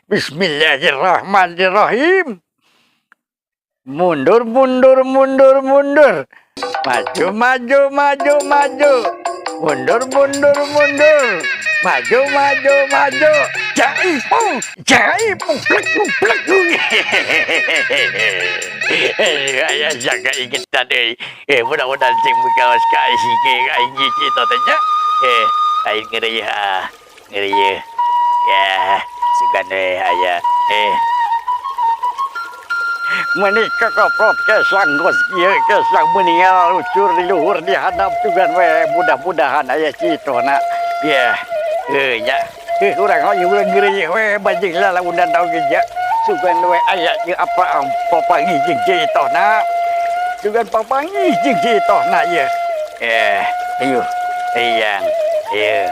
Bismillahirrahmanirrahim. Mundur, mundur, mundur, mundur. Maju, maju, maju, maju. Mundur, mundur, mundur. Maju, maju, maju. Jaipung, jaipung, plek, plek. Ayah jaga ingat tadi. Mudah-mudahan sing kawas kai sike kai ngisi to tanya. Aing ngeri ya. Ngeri ya. Ya, sugan ayah. Menikah koprot kesang goskia kesang meninggal lucur di luhur di hadap tugan we mudah-mudahan ayah cito nak ya ya kurang kau juga ngeri we bajing lala undan tau geja sugan we ayah je apa papangi jing cito nak sugan papangi jing cito nak ya ayo yang ya